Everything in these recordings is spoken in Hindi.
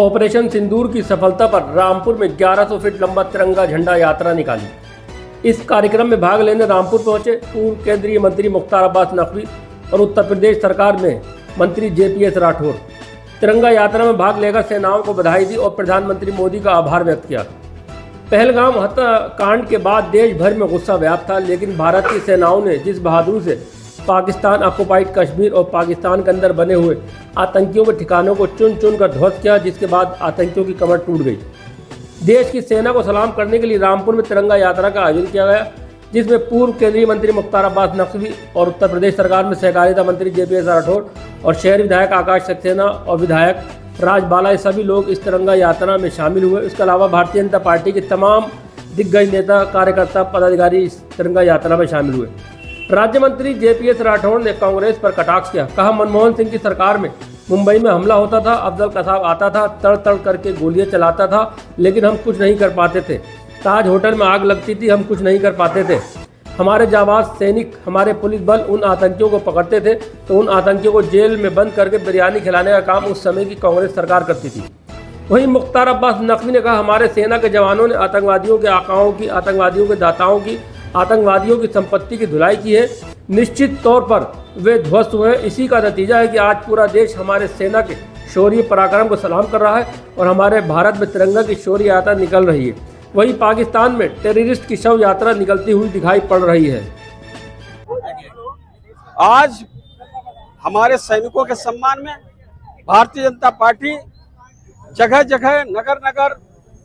ऑपरेशन सिंदूर की सफलता पर रामपुर में 1100 फीट लंबा तिरंगा झंडा यात्रा निकाली। इस कार्यक्रम में भाग लेने रामपुर पहुंचे पूर्व केंद्रीय मंत्री मुख्तार अब्बास नकवी और उत्तर प्रदेश सरकार में मंत्री JPS राठौर। तिरंगा यात्रा में भाग लेकर सेनाओं को बधाई दी और प्रधानमंत्री मोदी का आभार व्यक्त किया। पहलगाम हत्याकांड के बाद देश भर में गुस्सा व्याप्त था, लेकिन भारत की सेनाओं ने जिस बहादुरी से पाकिस्तान ऑक्युपाइड कश्मीर और पाकिस्तान के अंदर बने हुए आतंकियों के ठिकानों को चुन चुन कर ध्वस्त किया, जिसके बाद आतंकियों की कमर टूट गई। देश की सेना को सलाम करने के लिए रामपुर में तिरंगा यात्रा का आयोजन किया गया, जिसमें पूर्व केंद्रीय मंत्री मुख्तार अब्बास नकवी और उत्तर प्रदेश सरकार में सहकारिता मंत्री JPS राठौर और शहरी विधायक आकाश सक्सेना और विधायक राज बाला, सभी लोग इस तिरंगा यात्रा में शामिल हुए। इसके अलावा भारतीय जनता पार्टी के तमाम दिग्गज नेता, कार्यकर्ता, पदाधिकारी इस तिरंगा यात्रा में शामिल हुए। राज्य मंत्री JPS राठौर ने कांग्रेस पर कटाक्ष किया। कहा, मनमोहन सिंह की सरकार में मुंबई में हमला होता था, अफजल कसाब आता था, तड़ तड़ करके गोलियां चलाता था, लेकिन हम कुछ नहीं कर पाते थे। ताज होटल में आग लगती थी, हम कुछ नहीं कर पाते थे। हमारे जाबाज सैनिक, हमारे पुलिस बल उन आतंकियों को पकड़ते थे तो उन आतंकियों को जेल में बंद करके बिरयानी खिलाने का काम उस समय की कांग्रेस सरकार करती थी। वहीं मुख्तार अब्बास नकवी ने कहा, हमारे सेना के जवानों ने आतंकवादियों के आकाओं की, आतंकवादियों के दाताओं की, आतंकवादियों की संपत्ति की धुलाई की है। निश्चित तौर पर वे ध्वस्त हुए। इसी का नतीजा है कि आज पूरा देश हमारे सेना के शौर्य पराक्रम को सलाम कर रहा है और हमारे भारत में तिरंगा की शौर्य यात्रा निकल रही है। वहीं पाकिस्तान में टेररिस्ट की शव यात्रा निकलती हुई दिखाई पड़ रही है। आज हमारे सैनिकों के सम्मान में भारतीय जनता पार्टी जगह जगह, नगर नगर,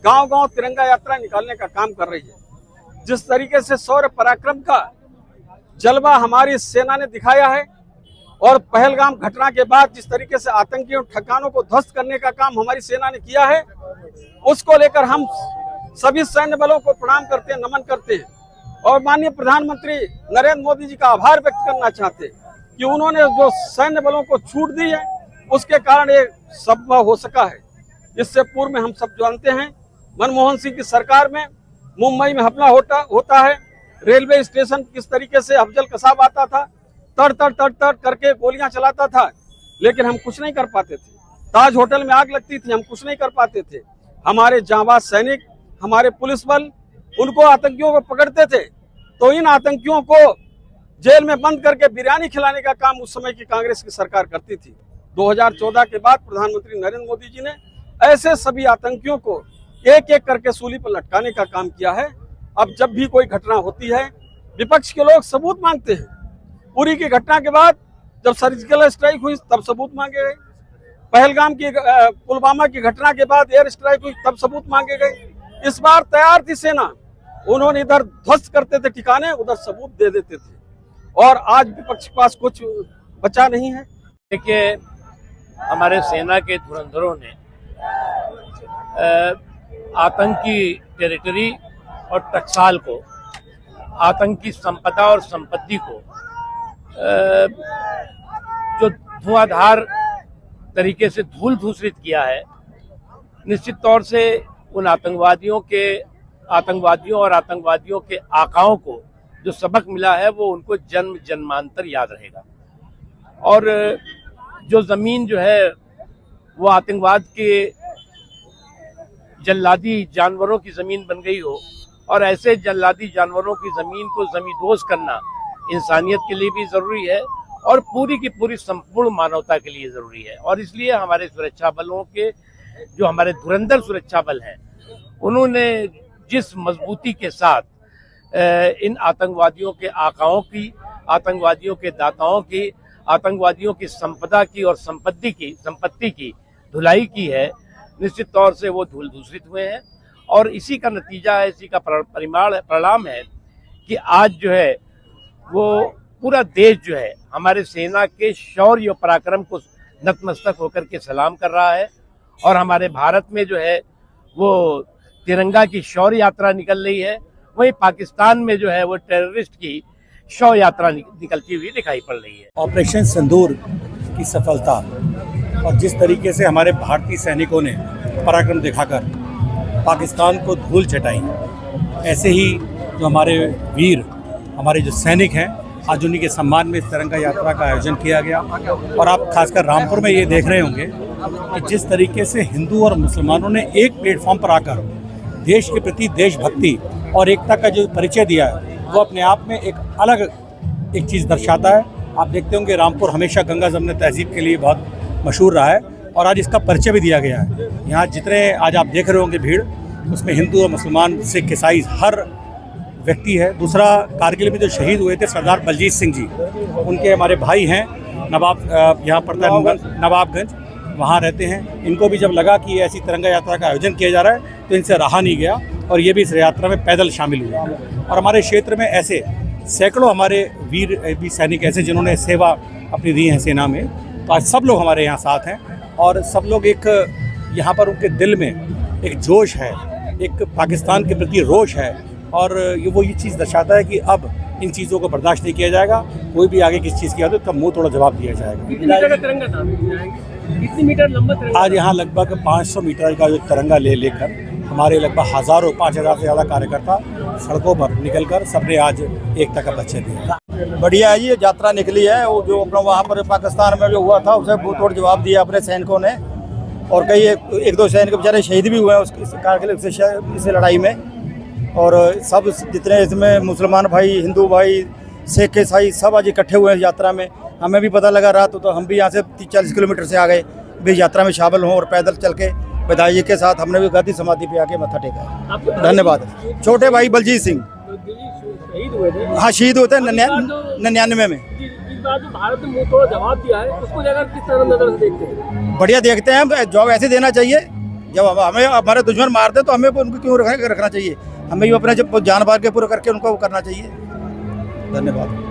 गांव गांव तिरंगा यात्रा निकालने का काम कर रही है। जिस तरीके से शौर्य पराक्रम का जलवा हमारी सेना ने दिखाया है और पहलगाम घटना के बाद जिस तरीके से आतंकियों ठिकानों को ध्वस्त करने का काम हमारी सेना ने किया है, उसको लेकर हम सभी सैन्य बलों को प्रणाम करते हैं, नमन करते हैं और माननीय प्रधानमंत्री नरेंद्र मोदी जी का आभार व्यक्त करना चाहते हैं कि उन्होंने जो सैन्य बलों को छूट दी है, उसके कारण ये संभव हो सका है। इससे पूर्व में हम सब जानते हैं, मनमोहन सिंह की सरकार में मुंबई में हमला होता है, रेलवे स्टेशन किस तरीके से अफजल कसाब आता था, तड़ तड़ तड़ तड़ करके गोलियां चलाता था, लेकिन हम कुछ नहीं कर पाते थे। ताज होटल में आग लगती थी, हम कुछ नहीं कर पाते थे। हमारे जांबाज सैनिक, हमारे पुलिस बल उनको आतंकियों को पकड़ते थे तो इन आतंकियों को जेल में बंद करके बिरयानी खिलाने का काम उस समय की कांग्रेस की सरकार करती थी। 2014 के बाद प्रधानमंत्री नरेंद्र मोदी जी ने ऐसे सभी आतंकियों को एक एक करके सूली पर लटकाने का काम किया है। अब जब भी कोई घटना होती है, विपक्ष के लोग सबूत मांगते हैं। उरी की घटना के बाद जब सर्जिकल स्ट्राइक हुई तब सबूत मांगे गए, पहलगाम की पुलवामा की घटना के बाद एयर स्ट्राइक हुई तब सबूत मांगे गए। इस बार तैयार थी सेना, उन्होंने इधर ध्वस्त करते थे ठिकाने, उधर सबूत दे देते थे और आज विपक्ष के पास कुछ बचा नहीं है। देखिए, हमारे सेना के धुरंधरों ने आतंकी टेरिटरी और टकसाल को, आतंकी संपदा और संपत्ति को जो धुआंधार तरीके से धूल धूसरित किया है, निश्चित तौर से उन आतंकवादियों और आतंकवादियों के आकाओं को जो सबक मिला है वो उनको जन्म जन्मांतर याद रहेगा। और जो जमीन जो है वो आतंकवाद के जल्लादी जानवरों की जमीन बन गई हो और ऐसे जल्लादी जानवरों की जमीन को जमींदोज करना इंसानियत के लिए भी जरूरी है और पूरी की पूरी संपूर्ण मानवता के लिए जरूरी है। और इसलिए हमारे सुरक्षा बलों के जो हमारे धुरंधर सुरक्षा बल हैं, उन्होंने जिस मजबूती के साथ इन आतंकवादियों के आकाओं की, आतंकवादियों के दाताओं की, आतंकवादियों की संपदा की और संपत्ति की धुलाई की है, निश्चित तौर से वो धूल दूषित हुए हैं। और इसी का नतीजा है, इसी का परिणाम है कि आज जो है वो पूरा देश जो है हमारे सेना के शौर्य और पराक्रम को नतमस्तक होकर के सलाम कर रहा है। और हमारे भारत में जो है वो तिरंगा की शौर्य यात्रा निकल रही है, वहीं पाकिस्तान में जो है वो टेररिस्ट की शव यात्रा निकलती हुई दिखाई पड़ रही है। ऑपरेशन सिंदूर की सफलता और जिस तरीके से हमारे भारतीय सैनिकों ने पराक्रम दिखाकर पाकिस्तान को धूल चटाई, ऐसे ही जो हमारे वीर, हमारे जो सैनिक हैं, आज उन्हीं के सम्मान में इस तिरंगा यात्रा का आयोजन किया गया। और आप खासकर रामपुर में ये देख रहे होंगे कि जिस तरीके से हिंदू और मुसलमानों ने एक प्लेटफॉर्म पर आकर देश के प्रति देशभक्ति और एकता का जो परिचय दिया है, वो अपने आप में एक अलग एक चीज़ दर्शाता है। आप देखते होंगे रामपुर हमेशा गंगा जमुना तहजीब के लिए बहुत मशहूर रहा है और आज इसका परिचय भी दिया गया है। यहाँ जितने आज आप देख रहे होंगे भीड़, उसमें हिंदू और मुसलमान, सिख, ईसाई हर व्यक्ति है। दूसरा, कारगिल में जो शहीद हुए थे सरदार बलजीत सिंह जी, उनके हमारे भाई हैं, यहाँ पड़ता है नवाबगंज, वहाँ रहते हैं। इनको भी जब लगा कि ऐसी तिरंगा यात्रा का आयोजन किया जा रहा है तो इनसे रहा नहीं गया और ये भी इस यात्रा में पैदल शामिल हुए। और हमारे क्षेत्र में ऐसे सैकड़ों हमारे वीर सैनिक ऐसे जिन्होंने सेवा अपनी दी है सेना में, तो आज सब लोग हमारे यहाँ साथ हैं और सब लोग एक यहाँ पर उनके दिल में एक जोश है, एक पाकिस्तान के प्रति रोष है और ये चीज़ दर्शाता है कि अब इन चीज़ों को बर्दाश्त नहीं किया जाएगा। कोई भी आगे किस चीज़ की आदत तो मुँह तोड़ा जवाब दिया जाएगा। कितनी मीटर का तिरंगा था? कितनी मीटर लंबा तिरंगा? आज यहाँ लगभग 500 मीटर का जो तिरंगा लेकर हमारे लगभग 5,000 से ज़्यादा कार्यकर्ता सड़कों पर निकलकर सबने आज एकता का परिचय दिया। बढ़िया है, ये यात्रा निकली है। वो जो अपना वहाँ पर पाकिस्तान में जो हुआ था उसे मुँह तोड़ जवाब दिया अपने सैनिकों ने और कई एक दो सैनिक बेचारे शहीद भी हुए हैं उस कारगिल इस लड़ाई में। और सब जितने इसमें मुसलमान भाई, हिंदू भाई, सिख, ईसाई सब आज इकट्ठे हुए हैं यात्रा में। हमें भी पता लगा रात तो हम भी यहाँ से 30-40 किलोमीटर से आ गए भी यात्रा में शामिल हों और पैदल चल के बधाई जी के साथ हमने भी गांधी समाधि पे आके मत्था टेका। धन्यवाद। छोटे भाई बलजीत सिंह शहीद हुए थे। हाँ, शहीद होते हैं 99 में। इस बार जो भारत ने मुंह तोड़ जवाब दिया है उसको लेकर किस तरह नजर से देखते हैं? बढ़िया देखते हैं, जवाब ऐसे देना चाहिए। जब हमें हमारे दुश्मन मारते तो हमें उनको क्यों रखना चाहिए? हमें भी अपने जब जान बार के पूरा करके उनको करना चाहिए। धन्यवाद।